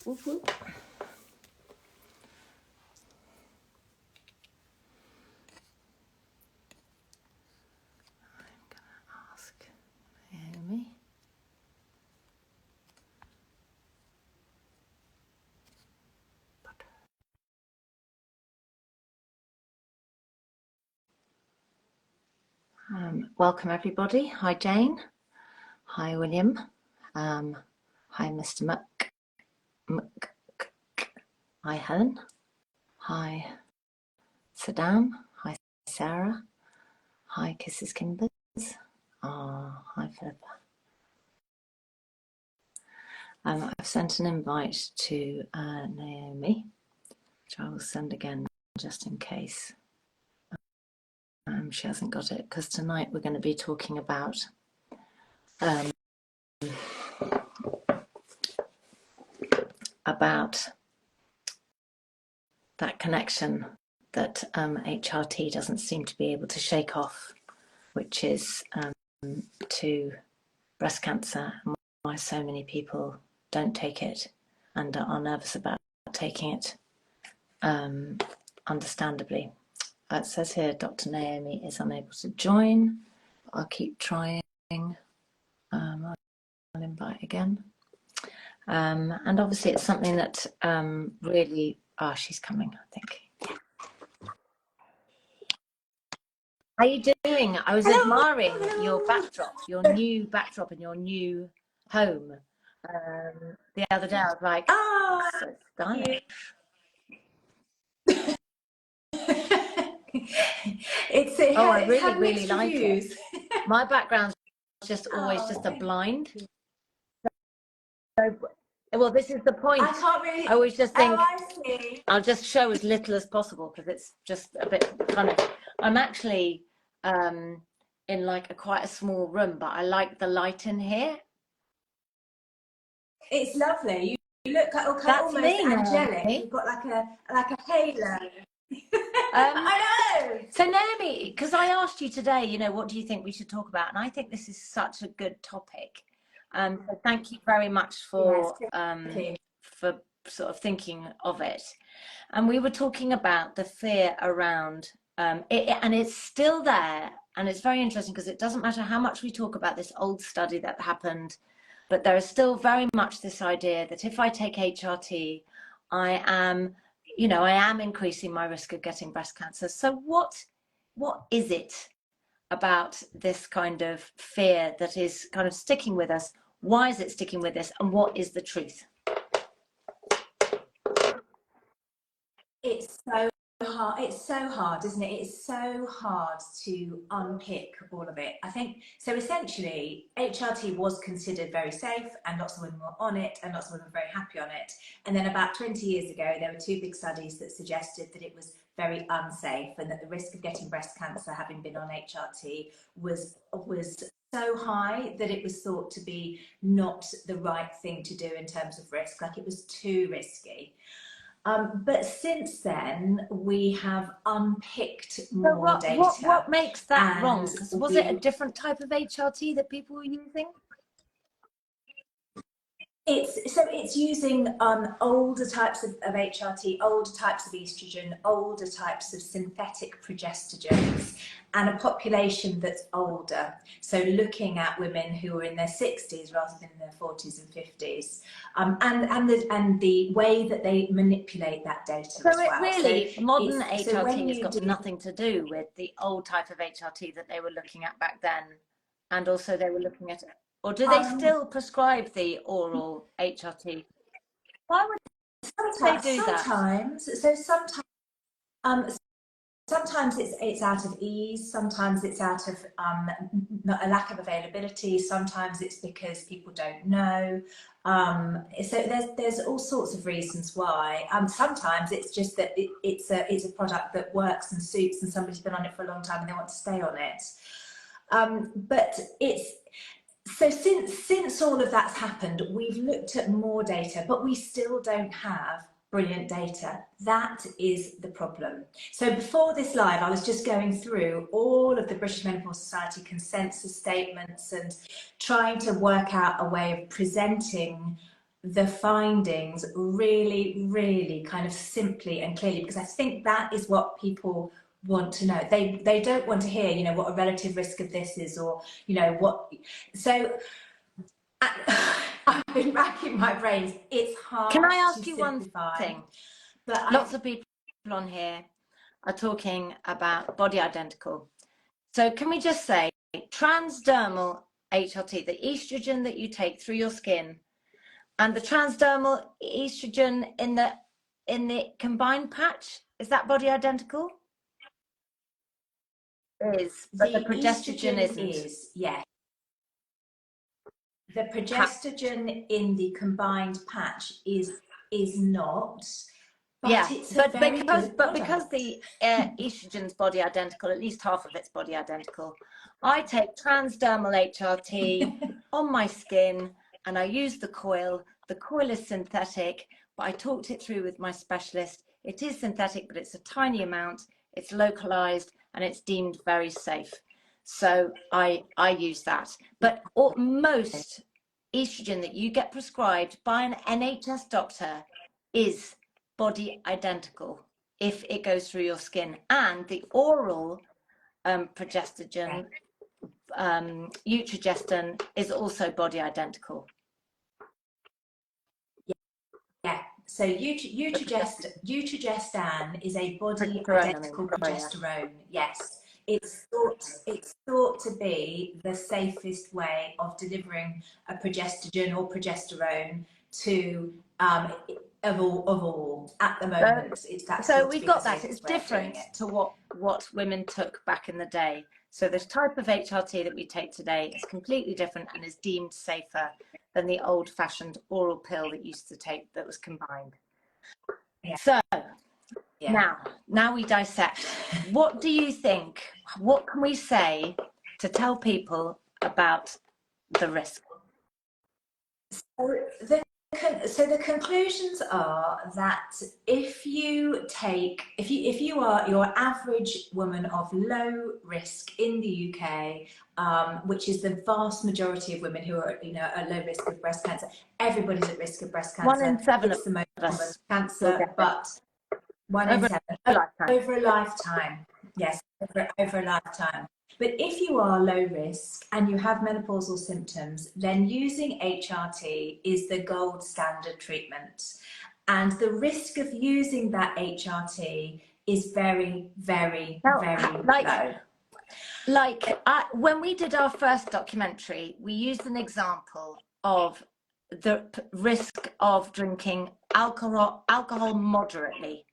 Whoop, whoop. I'm going to ask Naomi. Welcome everybody. Hi Jane. Hi William. Hi Mr. Hi Helen. Hi Saddam. Hi Sarah. Hi Kisses Kimbers. Hi Philippa. I've sent an invite to Naomi, which I will send again just in case she hasn't got it, because tonight we're going to be talking about that connection that HRT doesn't seem to be able to shake off, which is to breast cancer, and why so many people don't take it and are nervous about taking it, understandably. It says here Dr. Naomi is unable to join. I'll keep trying. I'll invite again. And obviously it's something that really... she's coming, I think. How are you doing? I was admiring your backdrop, your new backdrop and your new home. The other day I was like, so stylish. I really like it. My background's just always just a blind. So, well, this is the point. I can't really. I always just think I'll just show as little as possible because it's just a bit funny. I'm actually in like quite a small room, but I like the light in here. It's lovely. You look almost angelic. You've got like a halo. I know. So Naomi, because I asked you today, you know, what do you think we should talk about? And I think this is such a good topic. So thank you very much for sort of thinking of it. And we were talking about the fear around it, and it's still there. And it's very interesting because it doesn't matter how much we talk about this old study that happened, but there is still very much this idea that if I take HRT, I am increasing my risk of getting breast cancer. So what is it about this kind of fear that is kind of sticking with us? Why is it sticking with us? And what is the truth? It's so hard. It's so hard, isn't it? It's so hard to unpick all of it. I think so. Essentially, HRT was considered very safe, and lots of women were on it, and lots of women were very happy on it. And then about 20 years ago, there were two big studies that suggested that it was very unsafe, and that the risk of getting breast cancer, having been on HRT, was so high that it was thought to be not the right thing to do in terms of risk, like it was too risky. But since then, we have unpicked more data. What makes that wrong? Was it a different type of HRT that people were using? It's using older types of HRT, older types of estrogen, older types of synthetic progestogens, and a population that's older. So looking at women who are in their 60s rather than in their 40s and 50s, and the way that they manipulate that data as well. Modern HRT has got nothing to do with the old type of HRT that they were looking at back then, and also they were looking at it. Or do they still prescribe the oral HRT? Why would they do that? Sometimes it's out of ease. Sometimes it's out of a lack of availability. Sometimes it's because people don't know. So there's all sorts of reasons why. Sometimes it's just that it's a product that works and suits, and somebody's been on it for a long time and they want to stay on it. But it's so since all of that's happened, we've looked at more data, but we still don't have brilliant data. That is the problem. So before this live, I was just going through all of the British Menopause Society consensus statements and trying to work out a way of presenting the findings really, really kind of simply and clearly, because I think that is what people want to know. They don't want to hear, you know, what a relative risk of this is, or, you know, what. So I've been racking my brains. It's hard. Can I ask to you simplify, one thing? but Lots of people on here are talking about body identical. So can we just say transdermal HRT, the estrogen that you take through your skin, and the transdermal estrogen in the combined patch, is that body identical? Is, but the progestogen isn't. Is, yes. The progestogen in the combined patch is not. But yeah, it's but because the estrogen's body identical, at least half of it's body identical, I take transdermal HRT on my skin and I use the coil. The coil is synthetic, but I talked it through with my specialist. It is synthetic, but it's a tiny amount, it's localized, and it's deemed very safe. So I use that. But most estrogen that you get prescribed by an NHS doctor is body identical if it goes through your skin, and the oral progestogen, Utrogestan, is also body identical. Yeah, so Utrogestan is a body identical progesterone. Yes, it's thought to be the safest way of delivering a progestogen or progesterone to of all at the moment. So we've got that. It's different to what women took back in the day. So this type of HRT that we take today is completely different and is deemed safer than the old-fashioned oral pill that used to take that was combined. Yeah. So now we dissect. What do you think? What can we say to tell people about the risk? So the conclusions are that if you are your average woman of low risk in the UK, which is the vast majority of women who are, you know, at low risk of breast cancer, everybody's at risk of breast cancer. 1 in 7 it's the most common cancer, but 1 in 7 over a lifetime. Yes, over a lifetime. But if you are low risk and you have menopausal symptoms, then using HRT is the gold standard treatment. And the risk of using that HRT is very, very, very low. When we did our first documentary, we used an example of the risk of drinking alcohol moderately.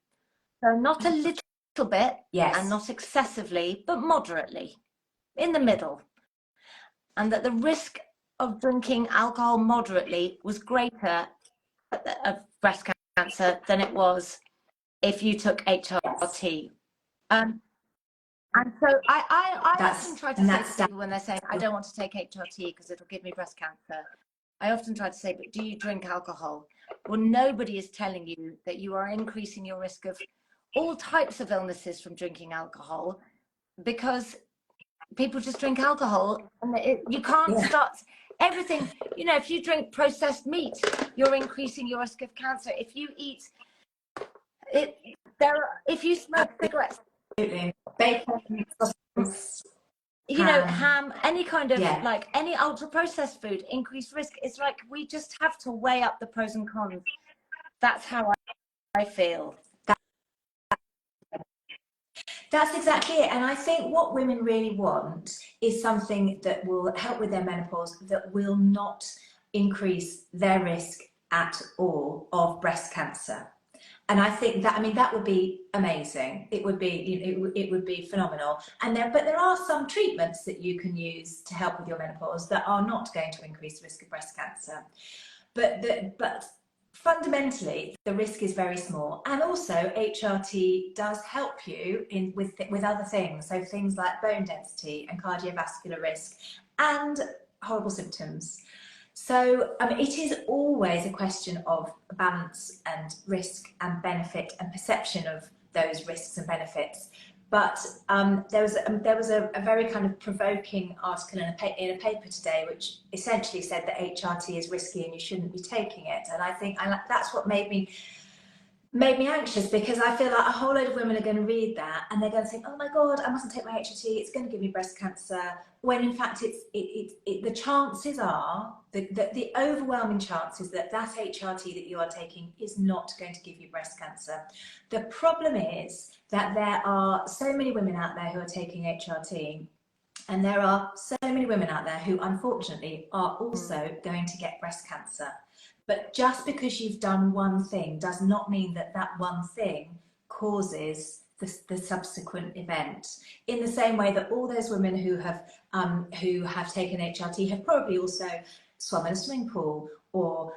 So not a little bit, and not excessively, but moderately, in the middle. And that the risk of drinking alcohol moderately was greater of breast cancer than it was if you took HRT. And so I often try to say to people when they're saying, I don't want to take HRT because it'll give me breast cancer, I often try to say, but do you drink alcohol? Well, nobody is telling you that you are increasing your risk of all types of illnesses from drinking alcohol, because people just drink alcohol and you can't start everything. You know, if you drink processed meat, you're increasing your risk of cancer. If you eat if you smoke cigarettes, bacon, you know, ham, any kind of like any ultra processed food, increased risk. It's like we just have to weigh up the pros and cons. That's how I feel. That's exactly it. And I think what women really want is something that will help with their menopause, that will not increase their risk at all of breast cancer. And I think that, I mean, that would be amazing. It would be, it would be phenomenal. But there are some treatments that you can use to help with your menopause that are not going to increase the risk of breast cancer. But fundamentally, the risk is very small. And also HRT does help you with other things. So things like bone density and cardiovascular risk and horrible symptoms. So it is always a question of balance and risk and benefit and perception of those risks and benefits. But there was a very kind of provoking article in a paper today, which essentially said that HRT is risky and you shouldn't be taking it. And I think that's what made me anxious, because I feel like a whole load of women are going to read that and they're going to think, oh my God, I mustn't take my HRT, it's going to give me breast cancer. When in fact, the chances are, the overwhelming chances that HRT that you are taking is not going to give you breast cancer. The problem is that there are so many women out there who are taking HRT, and there are so many women out there who unfortunately are also going to get breast cancer. But just because you've done one thing does not mean that that one thing causes the subsequent event. In the same way that all those women who have taken HRT have probably also swum in a swimming pool, or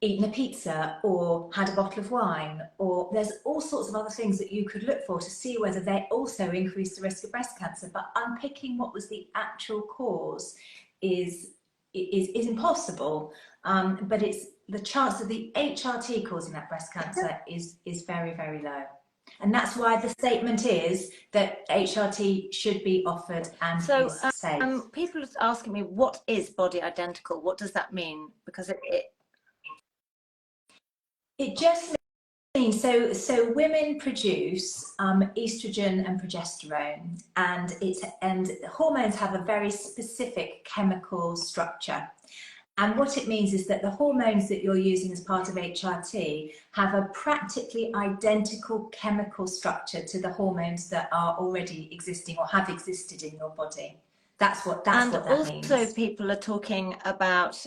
eaten a pizza, or had a bottle of wine, or there's all sorts of other things that you could look for to see whether they also increase the risk of breast cancer. But unpicking what was the actual cause is impossible. But it's the chance of the HRT causing that breast cancer is very, very low. And that's why the statement is that HRT should be offered and is safe. People are asking me, what is body identical? What does that mean? Because it just means, so women produce estrogen and progesterone, and hormones have a very specific chemical structure. And what it means is that the hormones that you're using as part of HRT have a practically identical chemical structure to the hormones that are already existing or have existed in your body. That's what that means. And also people are talking about,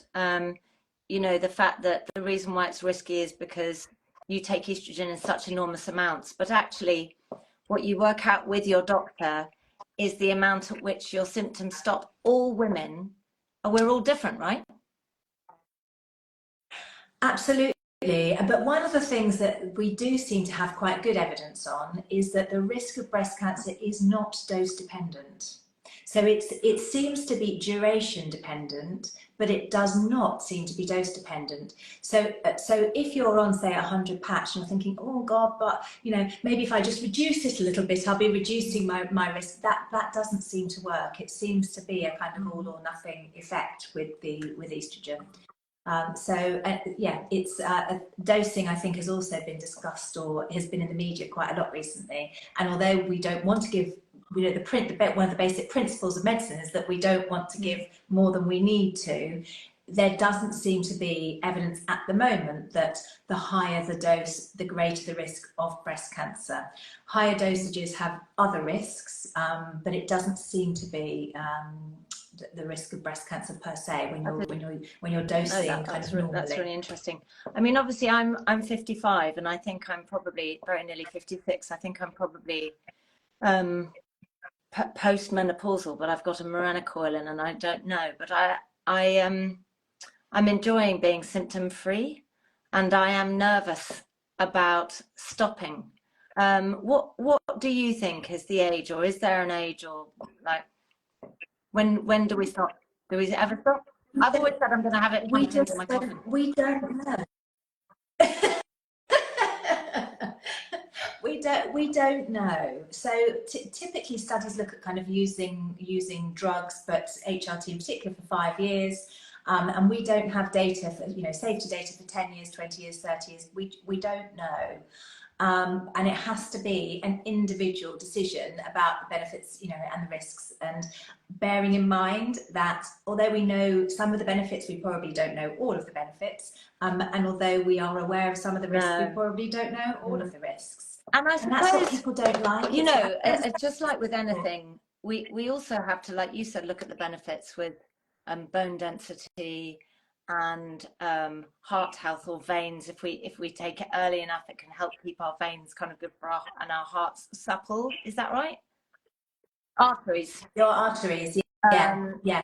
you know, the fact that the reason why it's risky is because you take estrogen in such enormous amounts. But actually, what you work out with your doctor is the amount at which your symptoms stop. All women, we're all different, right? Absolutely. But one of the things that we do seem to have quite good evidence on is that the risk of breast cancer is not dose dependent. So it seems to be duration dependent, but it does not seem to be dose dependent. So if you're on, say, 100 patch and you're thinking, oh God, but you know, maybe if I just reduce it a little bit, I'll be reducing my risk. That doesn't seem to work. It seems to be a kind of all or nothing effect with estrogen. Yeah, it's dosing, I think, has also been discussed or has been in the media quite a lot recently. And although we don't want to give, you know, one of the basic principles of medicine is that we don't want to give more than we need to, there doesn't seem to be evidence at the moment that the higher the dose, the greater the risk of breast cancer. Higher dosages have other risks, but it doesn't seem to be the risk of breast cancer per se when you're dosing normally. That's really interesting. I mean, obviously I'm 55 and I think I'm probably very nearly 56. I think I'm probably post-menopausal, but I've got a Mirena coil in and I don't know. But I'm enjoying being symptom-free, and I am nervous about stopping. What do you think is the age, or is there an age, or like when do we stop? Do we ever stop? I've always said I'm going to have it. We don't know. We don't know. So typically studies look at kind of using drugs, but HRT in particular, for 5 years. And we don't have data for, you know, safety data for 10 years, 20 years, 30 years. We don't know. And it has to be an individual decision about the benefits, you know, and the risks, and bearing in mind that although we know some of the benefits, we probably don't know all of the benefits, and although we are aware of some of the risks, we probably don't know all of the risks. And I suppose, that's what people don't like. You know, just like with anything, we also have to, like you said, look at the benefits with bone density and heart health, or veins. If we take it early enough, it can help keep our veins kind of good for our hearts supple. Is that right? Arteries. Your arteries, yeah.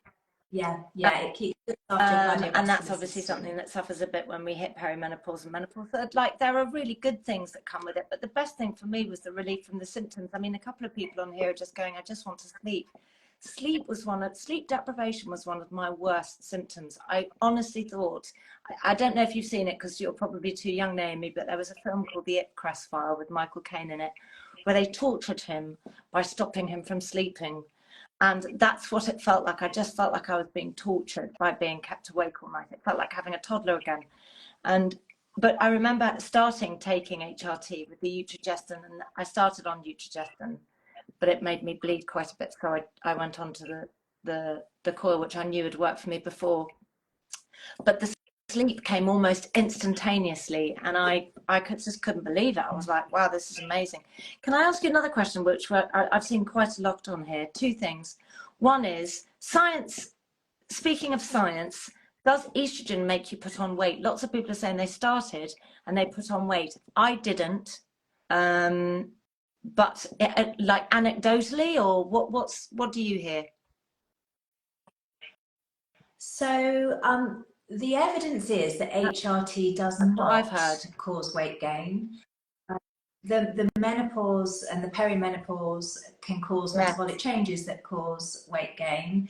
It keeps and that's obviously something that suffers a bit when we hit perimenopause and menopause. So, like, there are really good things that come with it, but the best thing for me was the relief from the symptoms. I mean, a couple of people on here are just going, I just want to sleep. Sleep deprivation was one of my worst symptoms. I honestly thought, I don't know if you've seen it because you're probably too young, Naomi, but there was a film called The Ipcress File with Michael Caine in it, where they tortured him by stopping him from sleeping. And that's what it felt like. I just felt like I was being tortured by being kept awake all night. It felt like having a toddler again. But I remember starting taking HRT with the Utrogestin, and I started on Utrogestin, but it made me bleed quite a bit. So I went on to the coil, which I knew had worked for me before. But the sleep came almost instantaneously, and I just couldn't believe it. I was like, wow, this is amazing. Can I ask you another question, which I've seen quite a lot on here? Two things. One is science. Speaking of science, does estrogen make you put on weight? Lots of people are saying they started and they put on weight. I didn't. But like anecdotally, or what do you hear? So the evidence is that HRT does not cause weight gain. The menopause and the perimenopause can cause metabolic changes that cause weight gain.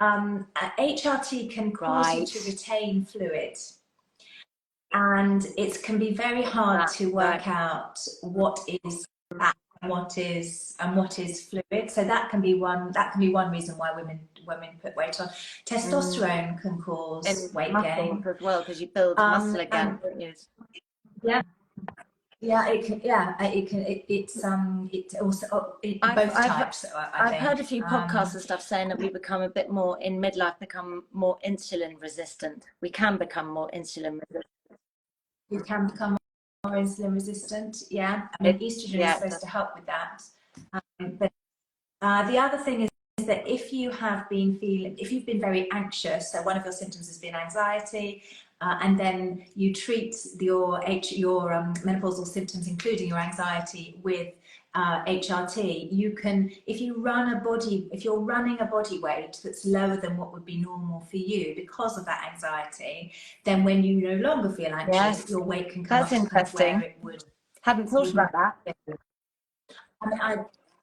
HRT can cause you to retain fluid, and it can be very hard to work out what is fat and what is fluid. So that can be one reason why women put weight on. Testosterone can cause weight gain as well, because you build muscle again, don't you? Yeah. Yeah, it can. Yeah, it can. It also both types. I've heard a few podcasts and stuff saying that we become a bit more in midlife, become more insulin resistant. We can become more insulin resistant. You can become more insulin resistant. Yeah, I mean, estrogen is supposed to help with that. But the other thing is that if you've been very anxious, so one of your symptoms has been anxiety. And then you treat your menopausal symptoms, including your anxiety, with HRT. You can, if you're running a body weight that's lower than what would be normal for you because of that anxiety, then when you no longer feel anxious, your weight can come up to where it would. Hadn't thought about that.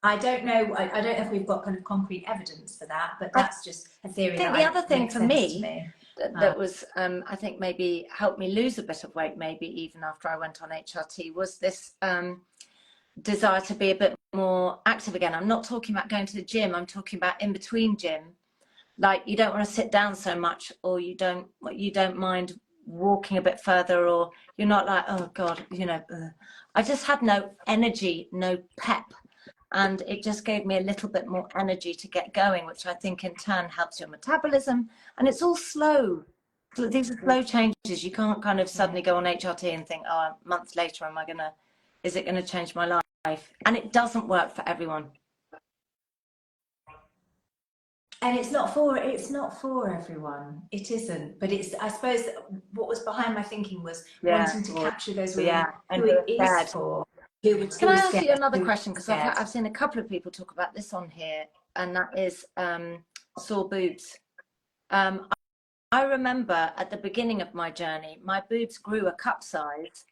I don't know. I don't know if we've got kind of concrete evidence for that, but that's just a theory. I think the other thing for me that was, I think maybe helped me lose a bit of weight, maybe even after I went on HRT, was this desire to be a bit more active again. I'm not talking about going to the gym. I'm talking about in between gym. Like, you don't want to sit down so much, or you don't mind walking a bit further, or you're not like, oh God, I just had no energy, no pep. And it just gave me a little bit more energy to get going, which I think in turn helps your metabolism. And it's all slow. These are slow changes. You can't kind of suddenly go on HRT and think, oh, months later, is it gonna change my life? And it doesn't work for everyone. And it's not for everyone. It isn't. But I suppose what was behind my thinking was wanting to capture those women who it is for. Can I ask you another question? Because I've seen a couple of people talk about this on here, and that is sore boobs. I remember at the beginning of my journey, my boobs grew a cup size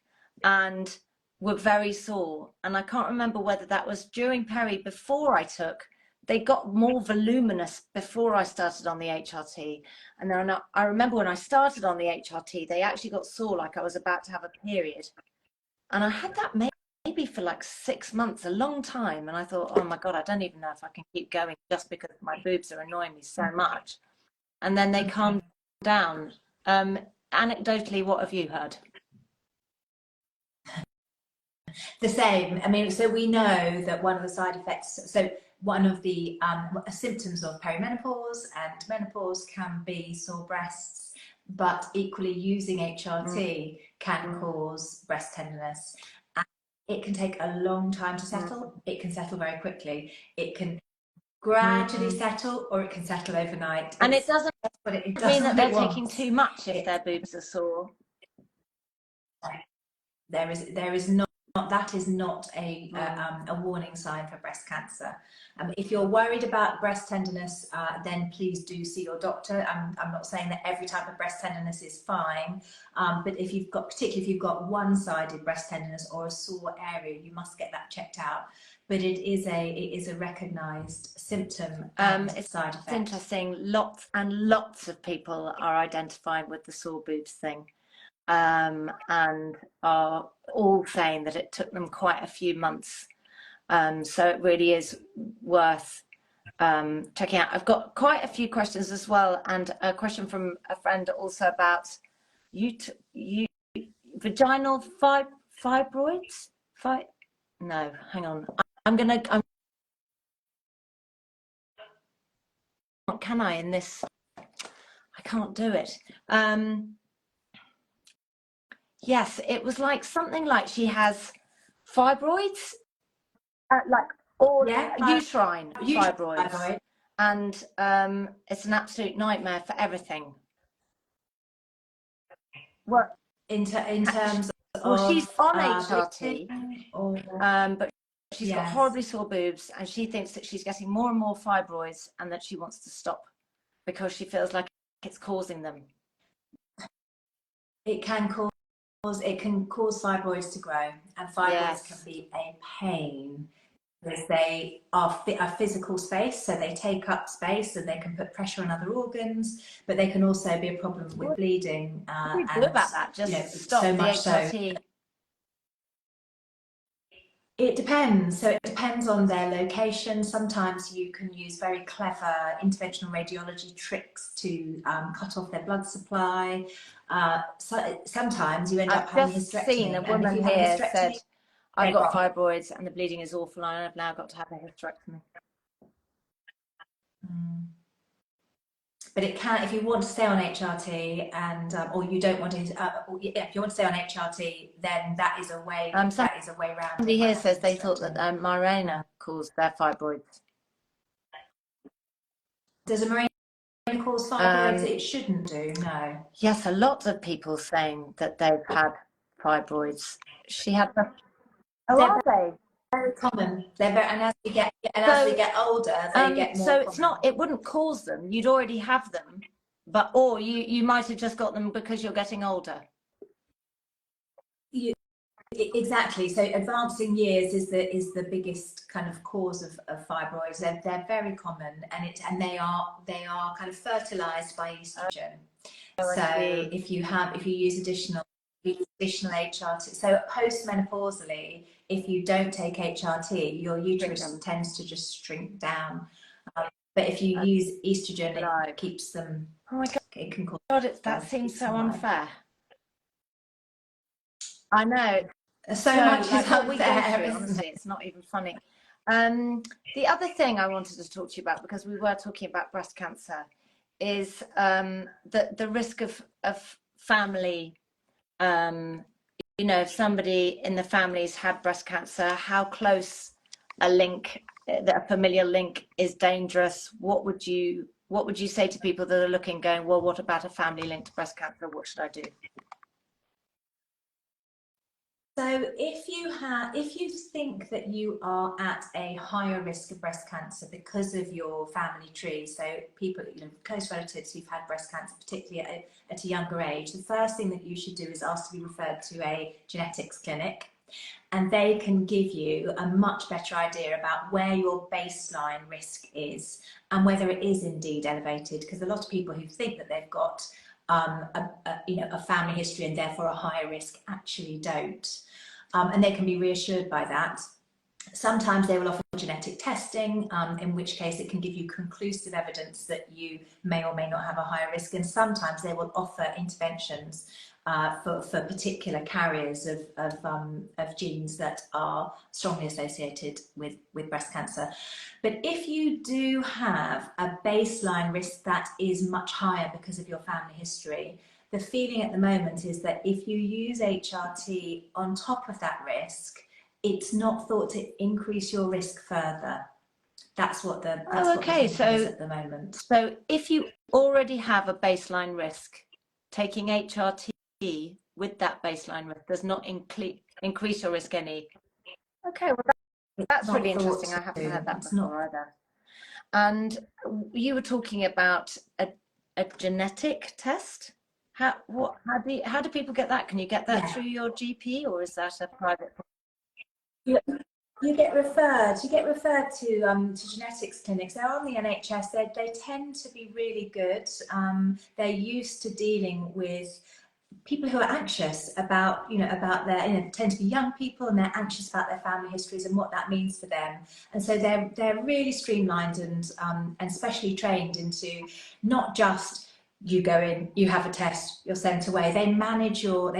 and were very sore. And I can't remember whether that was during peri, before I took. They got more voluminous before I started on the HRT. And then I remember when I started on the HRT, they actually got sore like I was about to have a period. And I had that maybe for like 6 months, a long time. And I thought, oh my God, I don't even know if I can keep going just because my boobs are annoying me so much. And then they calmed down. Anecdotally, what have you heard? The same. I mean, so we know that one of the side effects, so one of the symptoms of perimenopause and menopause can be sore breasts, but equally using HRT can cause breast tenderness. And it can take a long time to settle. It can settle very quickly. It can gradually settle, or it can settle overnight. And it doesn't mean that they're taking too much if their boobs are sore. There is not. That is not a warning sign for breast cancer. If you're worried about breast tenderness, then please do see your doctor. I'm not saying that every type of breast tenderness is fine, but particularly if you've got one-sided breast tenderness or a sore area, you must get that checked out. But it is a recognised symptom and side effect. It's interesting. Lots and lots of people are identifying with the sore boobs thing. And are all saying that it took them quite a few months So it really is worth checking out. I've got quite a few questions as well, and a question from a friend also about vaginal fibroids. No, hang on. Can I in this? I can't do it. Yes, it was like something like she has fibroids, like or uterine fibroids, and it's an absolute nightmare for everything. What in terms of? Well, she's on HRT, but she's got horribly sore boobs, and she thinks that she's getting more and more fibroids, and that she wants to stop because she feels like it's causing them. It can cause fibroids to grow, and fibroids can be a pain because they are a physical space, so they take up space and they can put pressure on other organs, but they can also be a problem with bleeding. What do you do about that? Just stop so much the HRT. So it depends. So it depends on their location. Sometimes you can use very clever interventional radiology tricks to cut off their blood supply. So sometimes you end up having a hysterectomy. I've just seen a woman here said, I've got fibroids and the bleeding is awful and I've now got to have a hysterectomy. But it can, if you want to stay on HRT and or you don't want to, if you want to stay on HRT, then that is a way. That is a way around. Somebody here says they thought that Mirena caused their fibroids. Does a Mirena cause fibroids? It shouldn't do. No. Yes, a lot of people saying that they've had fibroids. She had them. Oh, are they? Very common. They're very, and as we get older, they get more. So it's not. It wouldn't cause them. You'd already have them, but or you might have just got them because you're getting older. Exactly. So advancing years is the biggest kind of cause of fibroids. They're very common, and they are kind of fertilized by estrogen. So if you use additional HRT, so postmenopausally, if you don't take HRT, your uterus tends to just shrink down. But if you use estrogen, it keeps them. Oh my God! It can cause. That seems so unfair. I know. So much is unfair. Honestly, it's not even funny. The other thing I wanted to talk to you about, because we were talking about breast cancer, is the risk of family. You know, if somebody in the family's had breast cancer, how close a familial link is dangerous. What would you say to people that are looking, going, well, what about a family link to breast cancer? What should I do? So if you think that you are at a higher risk of breast cancer because of your family tree, so people, close relatives who've had breast cancer, particularly at a younger age, the first thing that you should do is ask to be referred to a genetics clinic, and they can give you a much better idea about where your baseline risk is and whether it is indeed elevated, because a lot of people who think that they've got a family history and therefore a higher risk actually don't. And they can be reassured by that. Sometimes they will offer genetic testing, in which case it can give you conclusive evidence that you may or may not have a higher risk. And sometimes they will offer interventions for particular carriers of genes that are strongly associated with breast cancer. But if you do have a baseline risk that is much higher because of your family history, the feeling at the moment is that if you use HRT on top of that risk, it's not thought to increase your risk further. That's what the thinking is at the moment. So if you already have a baseline risk, taking HRT with that baseline risk does not increase your risk any. Okay, well that's really interesting. I haven't heard that before either. And you were talking about a genetic test. How do people get that? Can you get that through your GP, or is that a private? You get referred to genetics clinics. They're on the NHS. They tend to be really good. They're used to dealing with people who are anxious about, about their, tend to be young people, and they're anxious about their family histories and what that means for them. And so they're really streamlined and specially trained into not just you go in, you have a test, you're sent away. They manage your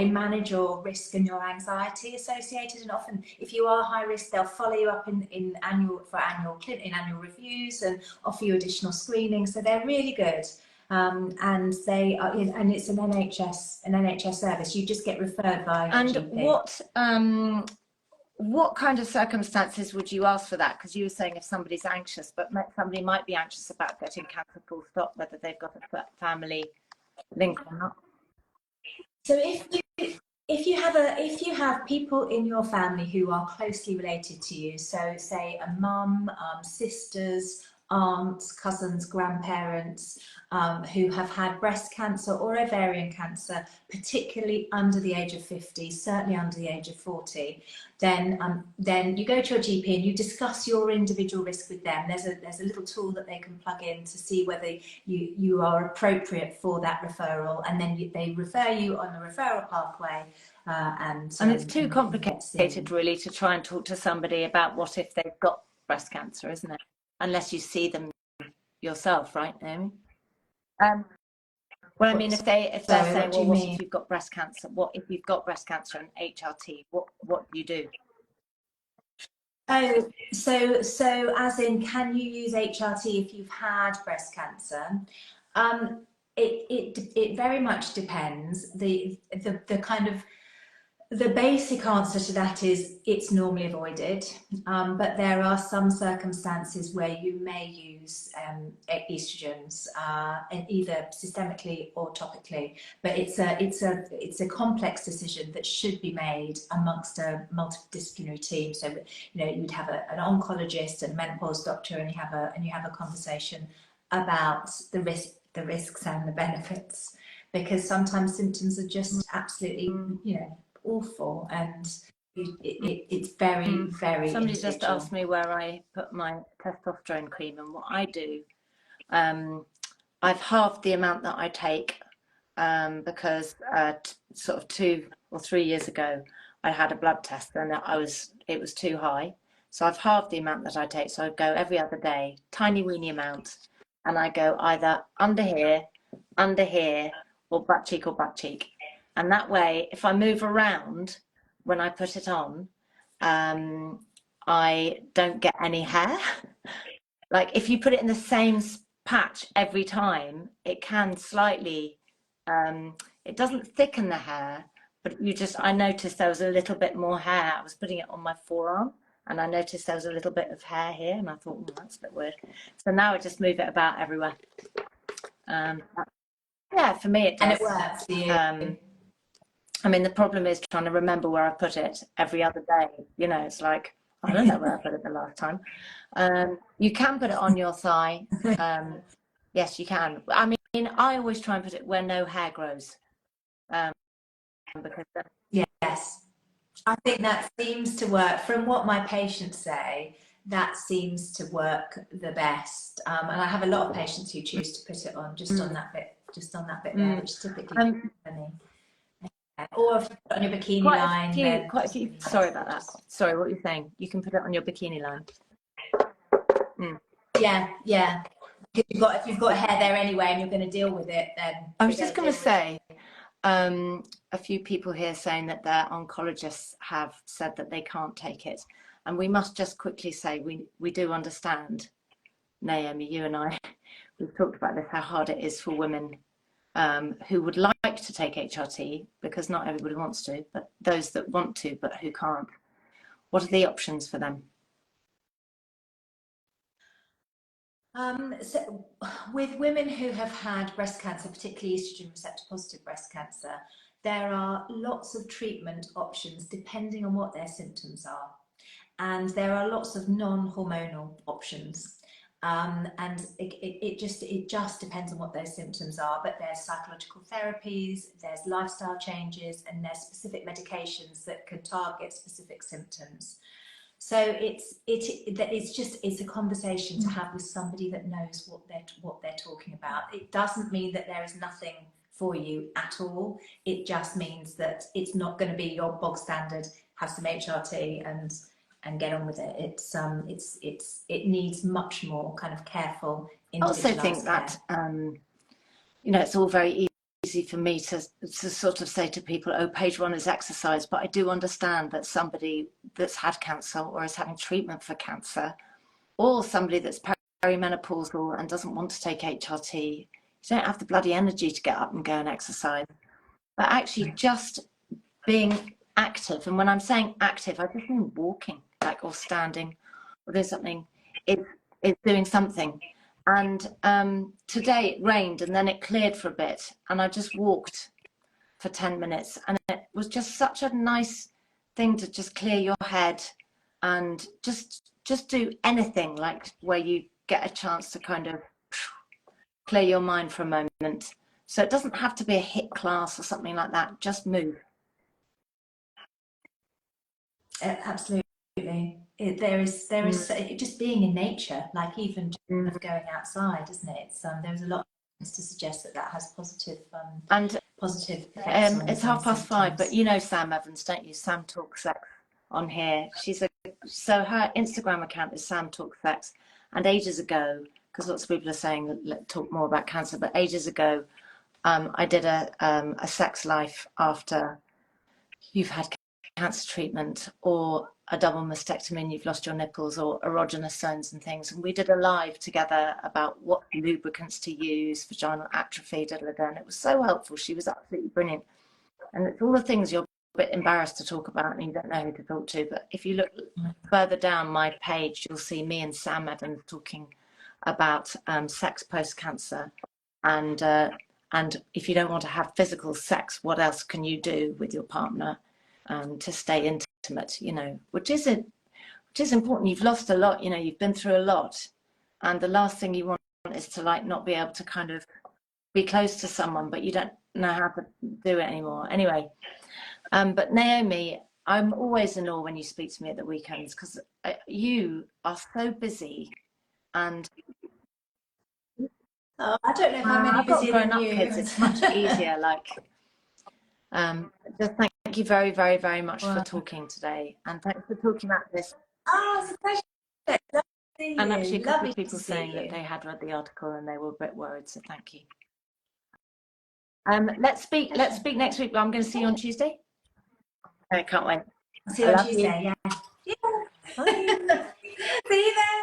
risk and your anxiety associated, and often if you are high risk, they'll follow you up in annual reviews and offer you additional screening. So they're really good. And they are, and it's an NHS service. You just get referred by a GP. What kind of circumstances would you ask for that? Because you were saying if somebody's anxious, but somebody might be anxious about getting cancer full stop, whether they've got a family link or not. So if you have people in your family who are closely related to you, so say a mum, sisters, aunts, cousins, grandparents, who have had breast cancer or ovarian cancer, particularly under the age of 50, certainly under the age of 40, then you go to your GP and you discuss your individual risk with them. There's a little tool that they can plug in to see whether you are appropriate for that referral, and then they refer you on the referral pathway. And it's too complicated, really, to try and talk to somebody about what if they've got breast cancer, isn't it? Unless you see them yourself, right, Naomi? Well, I mean, if they're saying, well, what if you've got breast cancer? What if you've got breast cancer and HRT? What do you do? Oh, so as in, can you use HRT if you've had breast cancer? It very much depends. The kind of the basic answer to that is it's normally avoided, but there are some circumstances where you may use estrogens, either systemically or topically. But it's a complex decision that should be made amongst a multidisciplinary team. So you'd have an oncologist and a menopause doctor, and you have a conversation about the risks and the benefits, because sometimes symptoms are just absolutely awful, and it's very, very Somebody individual. just asked me where I put my testosterone cream, and what I do, I've halved the amount that I take, because sort of 2 or 3 years ago I had a blood test and it was too high, so I've halved the amount that I take. So I go every other day, tiny weeny amount, and I go either under here, or butt cheek. And that way, if I move around when I put it on, I don't get any hair. Like if you put it in the same patch every time, it can slightly, it doesn't thicken the hair, but I noticed there was a little bit more hair. I was putting it on my forearm, and I noticed there was a little bit of hair here, and I thought, well, that's a bit weird. So now I just move it about everywhere. Yeah, for me it does. And it works for you. I mean, the problem is trying to remember where I put it every other day. It's like, I don't know where I put it the last time. You can put it on your thigh. Yes, you can. I mean, I always try and put it where no hair grows. Because yes, I think that seems to work. From what my patients say, that seems to work the best. And I have a lot of patients who choose to put it on just on that bit there, which typically funny. Or if you put it on your bikini line. Quite a few. Sorry about that. Sorry, what you're saying? You can put it on your bikini line. Yeah. If you've got hair there anyway, and you're going to deal with it, then I was just going to say, a few people here saying that their oncologists have said that they can't take it, and we must just quickly say we do understand, Naomi, you and I, we've talked about this, how hard it is for women who would like to take HRT, because not everybody wants to, but those that want to but who can't. What are the options for them? So with women who have had breast cancer, particularly estrogen receptor positive breast cancer, there are lots of treatment options depending on what their symptoms are, and there are lots of non-hormonal options. And it just depends on what those symptoms are. But there's psychological therapies, there's lifestyle changes, and there's specific medications that can target specific symptoms. So it's a conversation to have with somebody that knows what they're talking about. It doesn't mean that there is nothing for you at all. It just means that it's not going to be your bog standard, have some HRT and get on with it. It needs much more kind of careful, individualized I also think that it's all very easy for me to sort of say to people, oh, page 1 is exercise, but I do understand that somebody that's had cancer or is having treatment for cancer, or somebody that's perimenopausal and doesn't want to take HRT, you don't have the bloody energy to get up and go and exercise. But actually just being active, and when I'm saying active, I just mean walking, like, or standing or doing something. It's doing something. And today it rained and then it cleared for a bit, and I just walked for 10 minutes, and it was just such a nice thing to just clear your head and just do anything, like where you get a chance to kind of clear your mind for a moment. So it doesn't have to be a HIIT class or something like that, just move. Absolutely. There is just being in nature, like even just going outside, isn't it? There's a lot to suggest that has positive positive effects on, it's 5:30, but you know Sam Evans, don't you? Sam Talks Sex on here. So her Instagram account is Sam Talks Sex, and ages ago, because lots of people are saying let's talk more about cancer, but ages ago I did a sex life after you've had cancer treatment, or a double mastectomy and you've lost your nipples, or erogenous zones and things, and we did a live together about what lubricants to use, vaginal atrophy, and it was so helpful. She was absolutely brilliant, and it's all the things you're a bit embarrassed to talk about and you don't know who to talk to. But if you look further down my page, you'll see me and Sam Evans talking about sex post-cancer, and if you don't want to have physical sex, what else can you do with your partner to stay intimate, which is important. You've lost a lot, you've been through a lot, and the last thing you want is to not be able to kind of be close to someone, but you don't know how to do it anymore. Anyway, but Naomi, I'm always in awe when you speak to me at the weekends, because you are so busy, and I don't know if I'm any busier than you. Kids, it's much easier. Just thank you very, very, very much for talking today, and thanks for talking about this. Oh, it's a pleasure. Lovely to see you. And actually, a couple of Lovely people saying that they had read the article and they were a bit worried, so thank you. Let's speak next week. I'm going to see you on Tuesday. I can't wait. See you on Tuesday. Yeah. Bye. See you then.